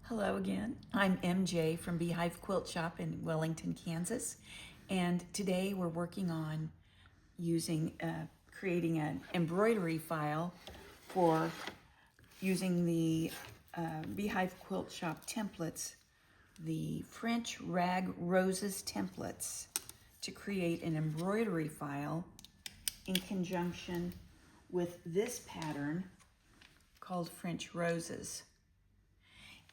Hello again. I'm MJ from Beehive Quilt Shop in Wellington, Kansas, and today we're working on creating an embroidery file for using the Beehive Quilt Shop templates, the French Rag Roses templates, to create an embroidery file in conjunction with this pattern called French Roses.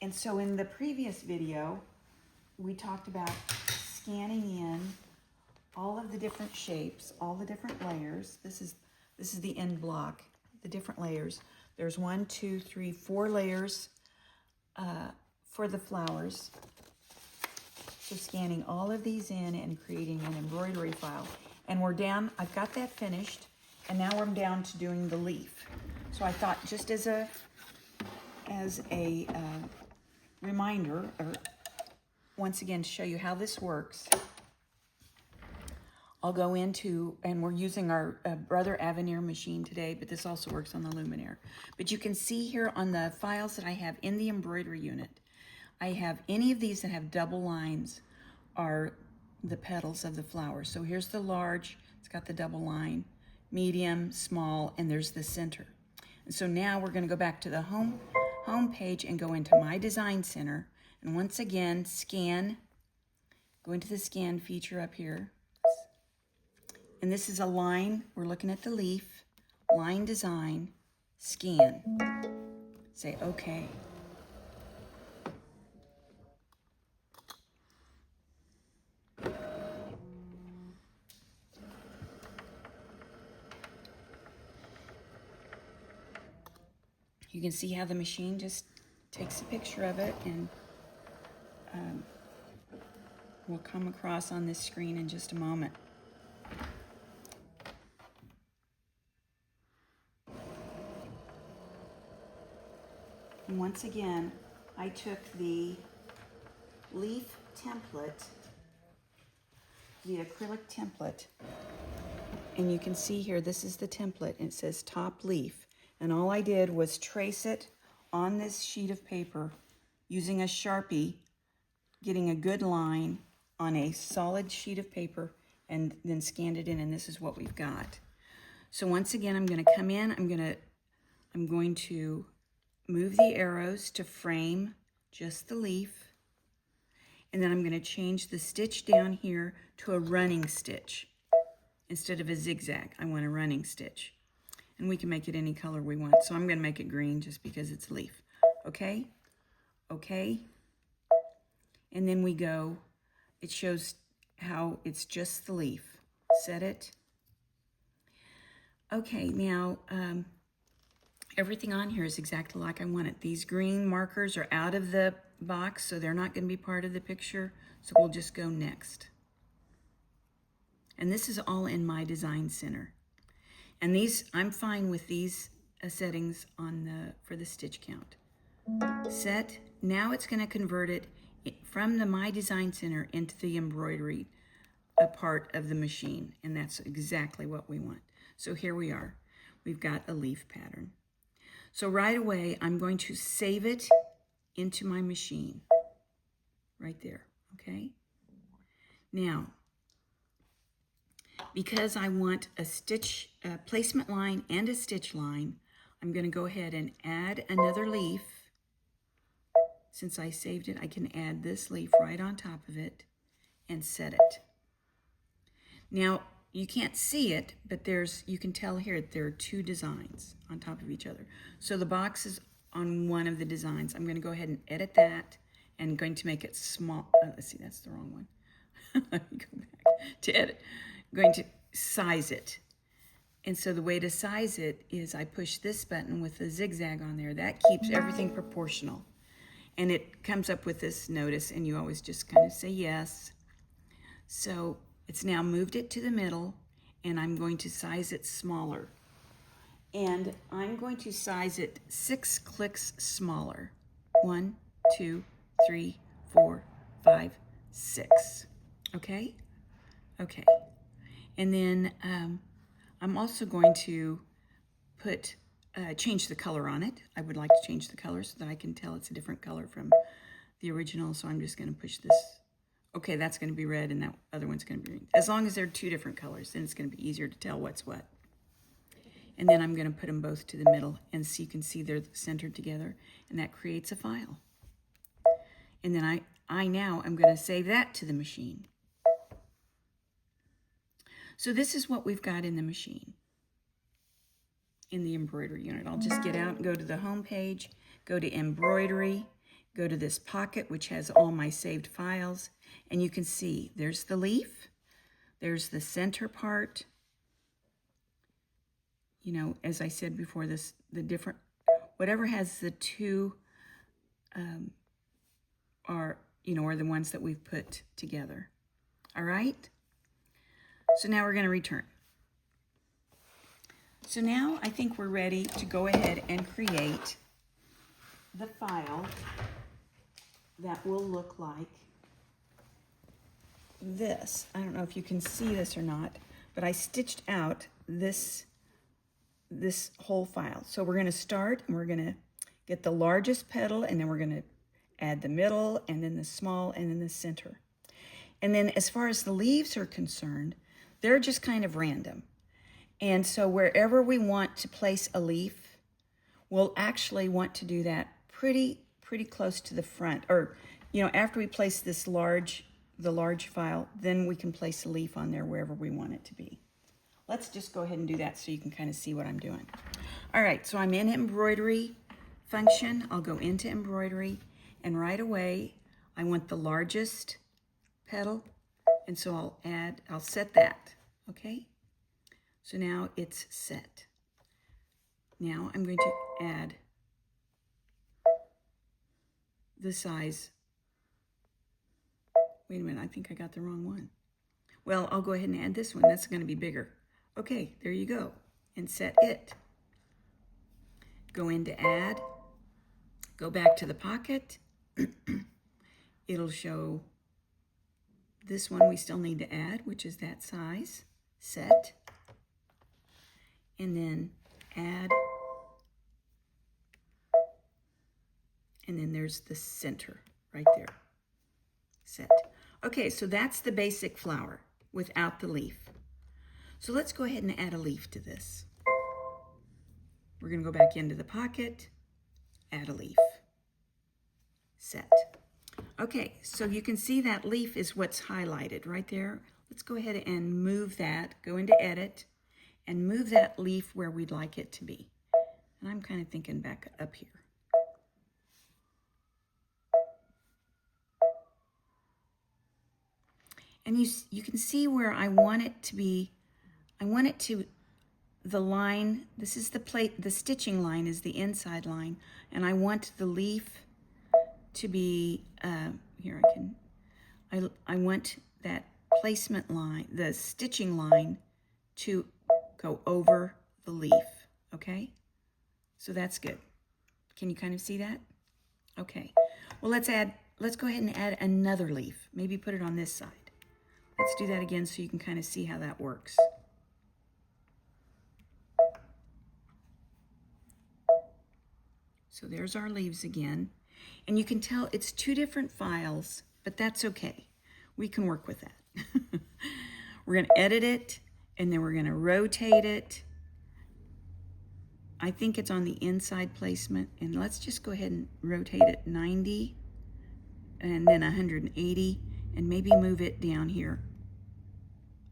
And so in the previous video, we talked about scanning in all of the different shapes, all the different layers. This is the end block, the different layers. There's 1, 2, 3, 4 layers for the flowers. So scanning all of these in and creating an embroidery file. And we're down, I've got that finished, and now I'm down to doing the leaf. So I thought, just as a reminder, or once again to show you how this works, I'll go into, and we're using our Brother Avenir machine today, but this also works on the Luminaire. But you can see here on the files that I have in the embroidery unit, I have any of these that have double lines are the petals of the flower. So here's the large, it's got the double line, medium, small, and there's the center. And so now we're going to go back to the home page and go into My Design Center, and once again scan, go into the scan feature up here, and this is a line, we're looking at the leaf, line design, scan, say okay. You can see how the machine just takes a picture of it, and will come across on this screen in just a moment. And once again, I took the leaf template, the acrylic template, and you can see here, this is the template, and it says top leaf. And all I did was trace it on this sheet of paper using a Sharpie, getting a good line on a solid sheet of paper, and then scanned it in, and this is what we've got. So once again, I'm going to come in, I'm going to move the arrows to frame just the leaf, and then I'm going to change the stitch down here to a running stitch. Instead of a zigzag, I want a running stitch. And we can make it any color we want. So I'm going to make it green just because it's a leaf. Okay? Okay. And then we go, it shows how it's just the leaf. Set it. Okay, now everything on here is exactly like I want it. These green markers are out of the box, so they're not going to be part of the picture. So we'll just go next. And this is all in My Design Center. And these, I'm fine with these settings for the stitch count. Set. Now it's going to convert it from the My Design Center into the embroidery part of the machine. And that's exactly what we want. So here we are. We've got a leaf pattern. So right away, I'm going to save it into my machine. Right there. Okay? Now, because I want a stitch placement line and a stitch line, I'm going to go ahead and add another leaf. Since I saved it, I can add this leaf right on top of it and set it. Now, you can't see it, but you can tell here that there are two designs on top of each other. So the box is on one of the designs. I'm going to go ahead and edit that, and going to make it small. Let's see, that's the wrong one. Let me go back to edit. I'm going to size it. And so the way to size it is I push this button with the zigzag on there. That keeps everything proportional. And it comes up with this notice, and you always just kind of say yes. So it's now moved it to the middle, and I'm going to size it smaller. And I'm going to size it 6 clicks smaller. 1, 2, 3, 4, 5, 6. Okay? Okay. And then I'm also going to put change the color on it. I would like to change the color so that I can tell it's a different color from the original. So I'm just going to push this. Okay, that's going to be red and that other one's going to be green. As long as they're two different colors, then it's going to be easier to tell what's what. And then I'm going to put them both to the middle, and so you can see they're centered together, and that creates a file. And then I now am going to save that to the machine. So this is what we've got in the machine, in the embroidery unit. I'll just get out and go to the home page, go to embroidery, go to this pocket, which has all my saved files, and you can see there's the leaf, there's the center part. You know, as I said before, the different, whatever has the two are the ones that we've put together. All right? So now we're going to return. So now I think we're ready to go ahead and create the file that will look like this. I don't know if you can see this or not, but I stitched out this whole file. So we're going to start and we're going to get the largest petal, and then we're going to add the middle, and then the small, and then the center. And then as far as the leaves are concerned, they're just kind of random. And so wherever we want to place a leaf, we'll actually want to do that pretty close to the front. Or, after we place the large file, then we can place a leaf on there wherever we want it to be. Let's just go ahead and do that so you can kind of see what I'm doing. All right, so I'm in embroidery function. I'll go into embroidery, and right away, I want the largest petal, and so I'll set that, okay? So now it's set. Now I'm going to add the size. Wait a minute, I think I got the wrong one. Well, I'll go ahead and add this one. That's going to be bigger. Okay, there you go. And set it. Go into add. Go back to the pocket. It'll show this one we still need to add, which is that size. Set. And then add. And then there's the center right there. Set. Okay, so that's the basic flower without the leaf. So let's go ahead and add a leaf to this. We're going to go back into the pocket, add a leaf. Set. Okay, so you can see that leaf is what's highlighted right there. Let's go ahead and move that, go into edit, and move that leaf where we'd like it to be. And I'm kind of thinking back up here. And you can see where I want it to be. I want it to, the line, this is the stitching line is the inside line, and I want the leaf to be, I want that placement line, the stitching line to go over the leaf, okay? So that's good. Can you kind of see that? Okay, well let's go ahead and add another leaf. Maybe put it on this side. Let's do that again so you can kind of see how that works. So there's our leaves again. And you can tell it's two different files, but that's okay. We can work with that. We're going to edit it, and then we're going to rotate it. I think it's on the inside placement, and let's just go ahead and rotate it 90, and then 180, and maybe move it down here.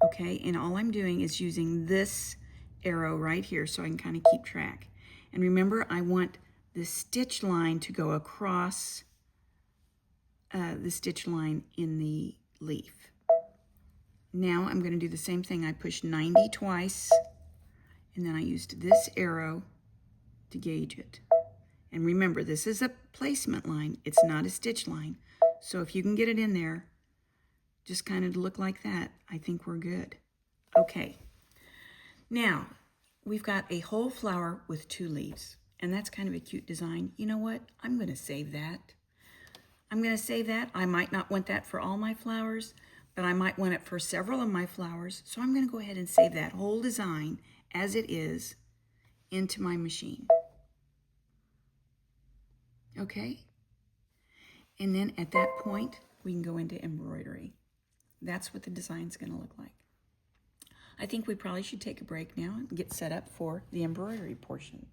Okay, and all I'm doing is using this arrow right here so I can kind of keep track. And remember, I want the stitch line to go across the stitch line in the leaf. Now I'm going to do the same thing. I pushed 90 twice, and then I used this arrow to gauge it. And remember, this is a placement line. It's not a stitch line. So if you can get it in there, just kind of look like that, I think we're good. Okay. Now, we've got a whole flower with 2 leaves. And that's kind of a cute design. You know what? I'm going to save that. I'm going to save that. I might not want that for all my flowers, but I might want it for several of my flowers. So I'm going to go ahead and save that whole design as it is into my machine. Okay? And then at that point, we can go into embroidery. That's what the design's going to look like. I think we probably should take a break now and get set up for the embroidery portion.